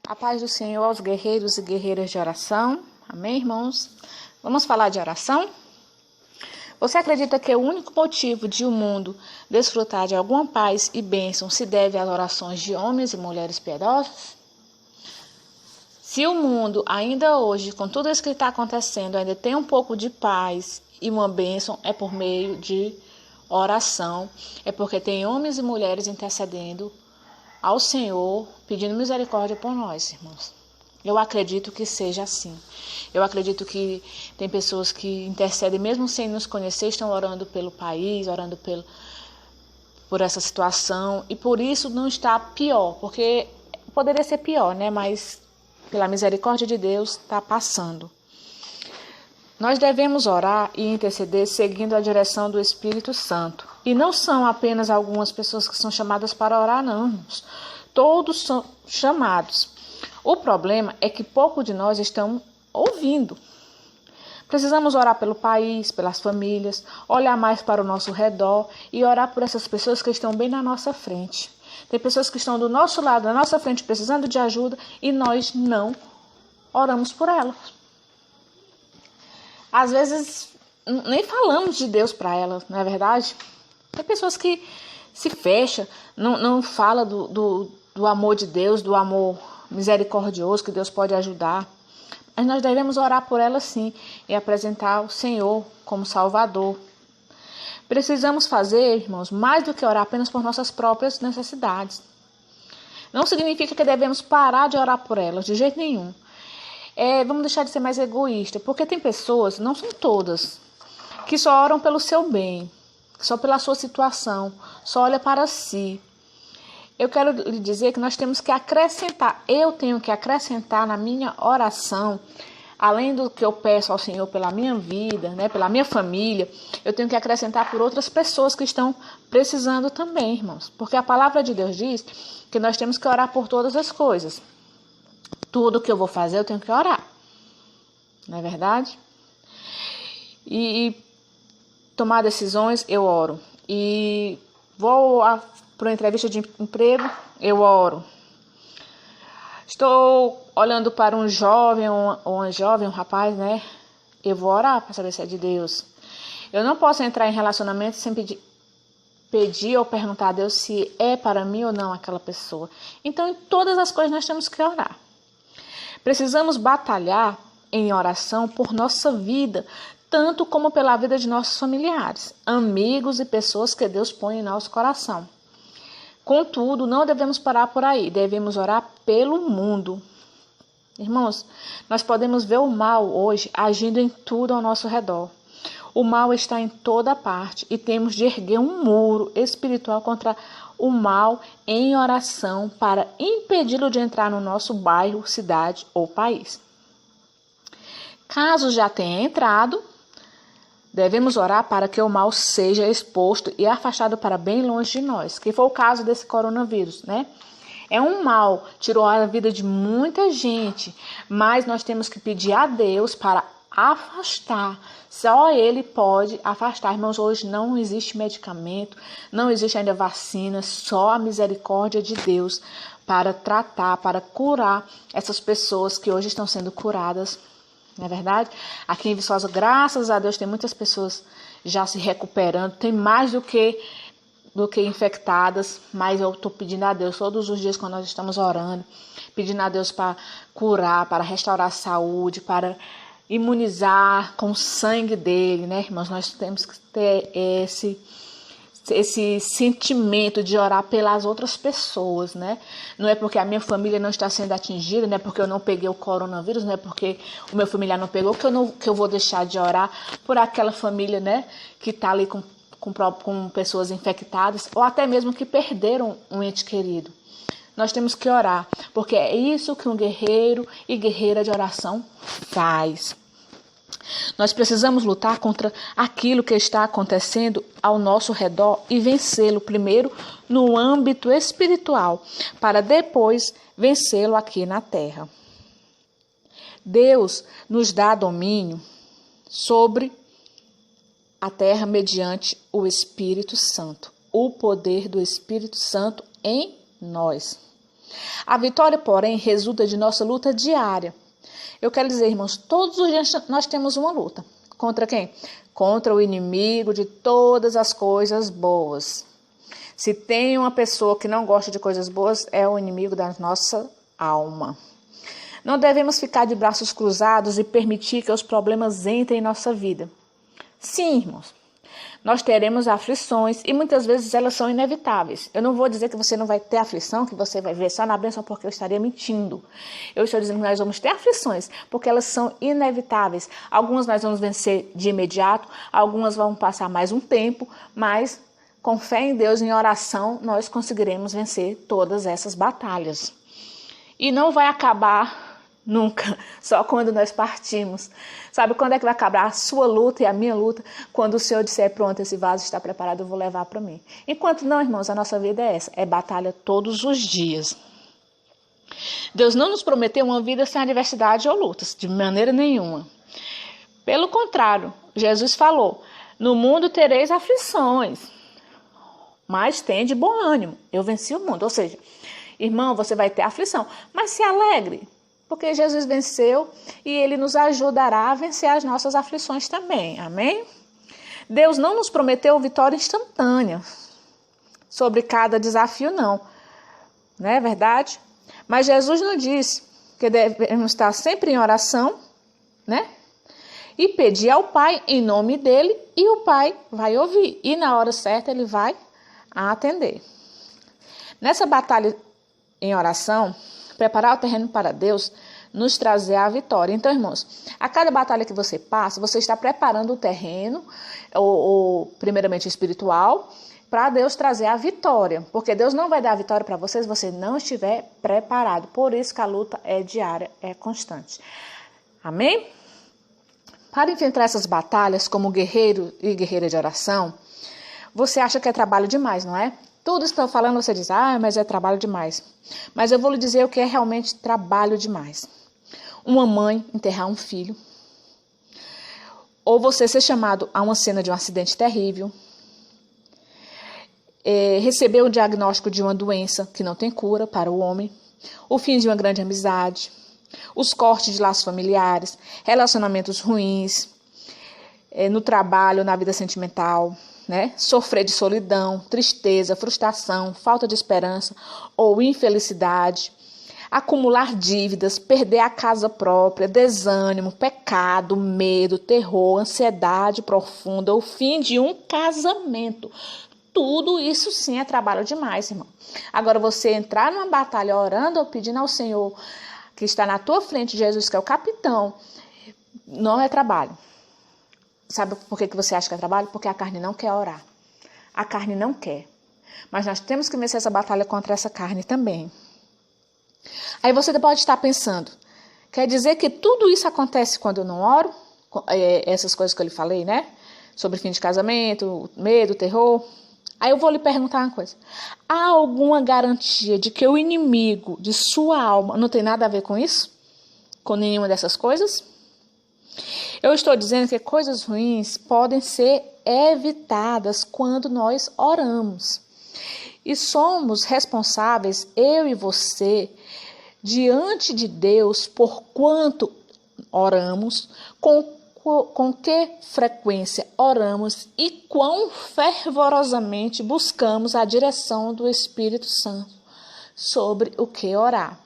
A paz do Senhor aos guerreiros e guerreiras de oração. Amém, irmãos? Vamos falar de oração? Você acredita que o único motivo de o mundo desfrutar de alguma paz e bênção se deve às orações de homens e mulheres piedosos? Se o mundo ainda hoje, com tudo isso que está acontecendo, ainda tem um pouco de paz e uma bênção, é por meio de oração. É porque tem homens e mulheres intercedendo ao Senhor, pedindo misericórdia por nós, irmãos. Eu acredito que seja assim. Eu acredito que tem pessoas que intercedem, mesmo sem nos conhecer, estão orando pelo país, orando por essa situação. E por isso não está pior, porque poderia ser pior, né? Mas pela misericórdia de Deus está passando. Nós devemos orar e interceder seguindo a direção do Espírito Santo. E não são apenas algumas pessoas que são chamadas para orar, não. Todos são chamados. O problema é que pouco de nós estão ouvindo. Precisamos orar pelo país, pelas famílias, olhar mais para o nosso redor e orar por essas pessoas que estão bem na nossa frente. Tem pessoas que estão do nosso lado, na nossa frente, precisando de ajuda e nós não oramos por elas. Às vezes, nem falamos de Deus para elas, não é verdade? Tem pessoas que se fecham, não falam do amor de Deus, do amor misericordioso que Deus pode ajudar. Mas nós devemos orar por elas sim e apresentar o Senhor como Salvador. Precisamos fazer, irmãos, mais do que orar apenas por nossas próprias necessidades. Não significa que devemos parar de orar por elas, de jeito nenhum. Vamos deixar de ser mais egoísta, porque tem pessoas, não são todas, que só oram pelo seu bem, só pela sua situação, só olha para si. Eu quero lhe dizer que nós temos que acrescentar, eu tenho que acrescentar na minha oração, além do que eu peço ao Senhor pela minha vida, né, pela minha família, eu tenho que acrescentar por outras pessoas que estão precisando também, irmãos. Porque a palavra de Deus diz que nós temos que orar por todas as coisas. Tudo que eu vou fazer, eu tenho que orar. Não é verdade? E tomar decisões, eu oro. E vou para uma entrevista de emprego, eu oro. Estou olhando para um jovem, um rapaz, né? Eu vou orar para saber se é de Deus. Eu não posso entrar em relacionamento sem pedir ou perguntar a Deus se é para mim ou não aquela pessoa. Então, em todas as coisas nós temos que orar. Precisamos batalhar em oração por nossa vida, tanto como pela vida de nossos familiares, amigos e pessoas que Deus põe em nosso coração. Contudo, não devemos parar por aí, devemos orar pelo mundo. Irmãos, nós podemos ver o mal hoje agindo em tudo ao nosso redor. O mal está em toda parte e temos de erguer um muro espiritual contra o mal em oração para impedi-lo de entrar no nosso bairro, cidade ou país. Caso já tenha entrado, devemos orar para que o mal seja exposto e afastado para bem longe de nós, que foi o caso desse coronavírus, né? É um mal, tirou a vida de muita gente, mas nós temos que pedir a Deus para afastar. Só Ele pode afastar. Irmãos, hoje não existe medicamento, não existe ainda vacina, só a misericórdia de Deus para tratar, para curar essas pessoas que hoje estão sendo curadas. Não é verdade? Aqui em Viçosa, graças a Deus, tem muitas pessoas já se recuperando, tem mais do que infectadas, mas eu estou pedindo a Deus todos os dias quando nós estamos orando, pedindo a Deus para curar, para restaurar a saúde, para imunizar com o sangue dele, né, irmãos? Nós temos que ter esse sentimento de orar pelas outras pessoas, né? Não é porque a minha família não está sendo atingida, não é porque eu não peguei o coronavírus, não é porque o meu familiar não pegou, que eu vou deixar de orar por aquela família, né, que está ali com pessoas infectadas, ou até mesmo que perderam um ente querido. Nós temos que orar, porque é isso que um guerreiro e guerreira de oração faz. Nós precisamos lutar contra aquilo que está acontecendo ao nosso redor e vencê-lo primeiro no âmbito espiritual, para depois vencê-lo aqui na terra. Deus nos dá domínio sobre a terra mediante o Espírito Santo, o poder do Espírito Santo em nós. A vitória, porém, resulta de nossa luta diária. Eu quero dizer, irmãos, todos os dias nós temos uma luta. Contra quem? Contra o inimigo de todas as coisas boas. Se tem uma pessoa que não gosta de coisas boas, é o inimigo da nossa alma. Não devemos ficar de braços cruzados e permitir que os problemas entrem em nossa vida. Sim, irmãos, nós teremos aflições e muitas vezes elas são inevitáveis. Eu não vou dizer que você não vai ter aflição, que você vai ver só na bênção, porque eu estaria mentindo. Eu estou dizendo que nós vamos ter aflições, porque elas são inevitáveis. Algumas nós vamos vencer de imediato, algumas vão passar mais um tempo, mas com fé em Deus, em oração, nós conseguiremos vencer todas essas batalhas. E não vai acabar nunca, só quando nós partimos. Sabe quando é que vai acabar a sua luta e a minha luta? Quando o Senhor disser, pronto, esse vaso está preparado, eu vou levar para mim. Enquanto não, irmãos, a nossa vida é essa, é batalha todos os dias. Deus não nos prometeu uma vida sem adversidade ou lutas, de maneira nenhuma. Pelo contrário, Jesus falou, no mundo tereis aflições, mas tem de bom ânimo, eu venci o mundo. Ou seja, irmão, você vai ter aflição, mas se alegre, porque Jesus venceu e Ele nos ajudará a vencer as nossas aflições também, amém? Deus não nos prometeu vitória instantânea sobre cada desafio, não é verdade? Mas Jesus nos disse que devemos estar sempre em oração, né? E pedir ao Pai em nome dEle, e o Pai vai ouvir, e na hora certa Ele vai a atender. Nessa batalha em oração, preparar o terreno para Deus nos trazer a vitória. Então, irmãos, a cada batalha que você passa, você está preparando o terreno, ou primeiramente espiritual, para Deus trazer a vitória. Porque Deus não vai dar a vitória para você se você não estiver preparado. Por isso que a luta é diária, é constante. Amém? Para enfrentar essas batalhas como guerreiro e guerreira de oração, você acha que é trabalho demais, não é? Tudo isso que eu estou falando, você diz, mas é trabalho demais. Mas eu vou lhe dizer o que é realmente trabalho demais. Uma mãe enterrar um filho. Ou você ser chamado a uma cena de um acidente terrível. Receber o diagnóstico de uma doença que não tem cura para o homem. O fim de uma grande amizade. Os cortes de laços familiares. Relacionamentos ruins. No trabalho, na vida sentimental. Né? Sofrer de solidão, tristeza, frustração, falta de esperança ou infelicidade, acumular dívidas, perder a casa própria, desânimo, pecado, medo, terror, ansiedade profunda, o fim de um casamento. Tudo isso sim é trabalho demais, irmão. Agora você entrar numa batalha orando ou pedindo ao Senhor que está na tua frente, Jesus, que é o capitão, não é trabalho. Sabe por que você acha que é trabalho? Porque a carne não quer orar. A carne não quer. Mas nós temos que vencer essa batalha contra essa carne também. Aí você pode estar pensando, quer dizer que tudo isso acontece quando eu não oro? Essas coisas que eu lhe falei, né? Sobre fim de casamento, medo, terror. Aí eu vou lhe perguntar uma coisa. Há alguma garantia de que o inimigo de sua alma não tem nada a ver com isso? Com nenhuma dessas coisas? Eu estou dizendo que coisas ruins podem ser evitadas quando nós oramos. E somos responsáveis, eu e você, diante de Deus, por quanto oramos, com que frequência oramos e quão fervorosamente buscamos a direção do Espírito Santo sobre o que orar.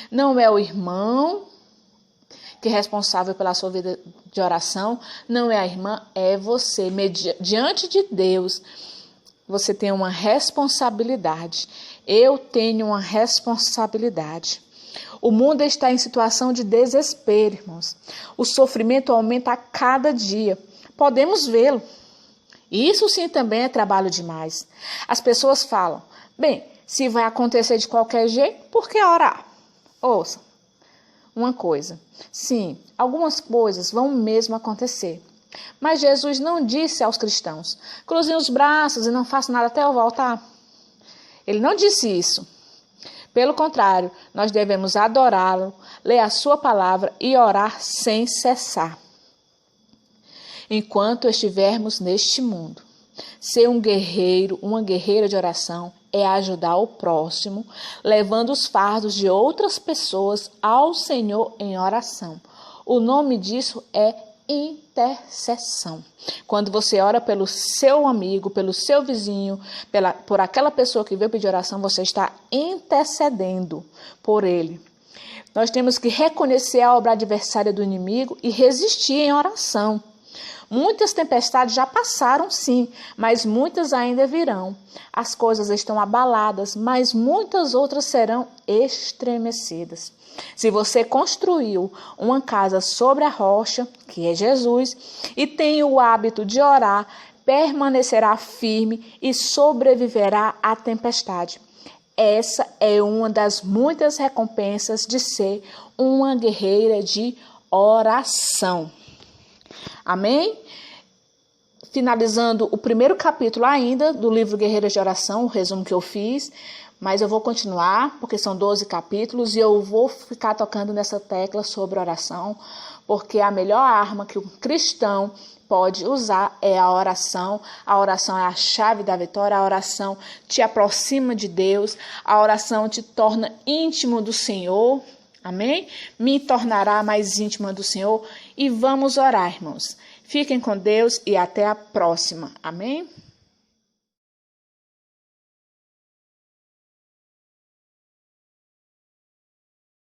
Não é o irmão que é responsável pela sua vida de oração, não é a irmã, é você. Diante de Deus, você tem uma responsabilidade. Eu tenho uma responsabilidade. O mundo está em situação de desespero, irmãos. O sofrimento aumenta a cada dia. Podemos vê-lo. Isso sim também é trabalho demais. As pessoas falam, bem, se vai acontecer de qualquer jeito, por que orar? Ouça. Uma coisa, sim, algumas coisas vão mesmo acontecer. Mas Jesus não disse aos cristãos, cruzem os braços e não façam nada até eu voltar. Ele não disse isso. Pelo contrário, nós devemos adorá-lo, ler a sua palavra e orar sem cessar. Enquanto estivermos neste mundo, ser um guerreiro, uma guerreira de oração é ajudar o próximo, levando os fardos de outras pessoas ao Senhor em oração. O nome disso é intercessão. Quando você ora pelo seu amigo, pelo seu vizinho, por aquela pessoa que veio pedir oração, você está intercedendo por ele. Nós temos que reconhecer a obra adversária do inimigo e resistir em oração. Muitas tempestades já passaram, sim, mas muitas ainda virão. As coisas estão abaladas, mas muitas outras serão estremecidas. Se você construiu uma casa sobre a rocha, que é Jesus, e tem o hábito de orar, permanecerá firme e sobreviverá à tempestade. Essa é uma das muitas recompensas de ser uma guerreira de oração. Amém? Finalizando o primeiro capítulo ainda do livro Guerreiras de Oração, o resumo que eu fiz, mas eu vou continuar, porque são 12 capítulos, e eu vou ficar tocando nessa tecla sobre oração, porque a melhor arma que um cristão pode usar é a oração. A oração é a chave da vitória, a oração te aproxima de Deus, a oração te torna íntimo do Senhor. Amém? Me tornará mais íntima do Senhor. E vamos orar, irmãos. Fiquem com Deus e até a próxima. Amém?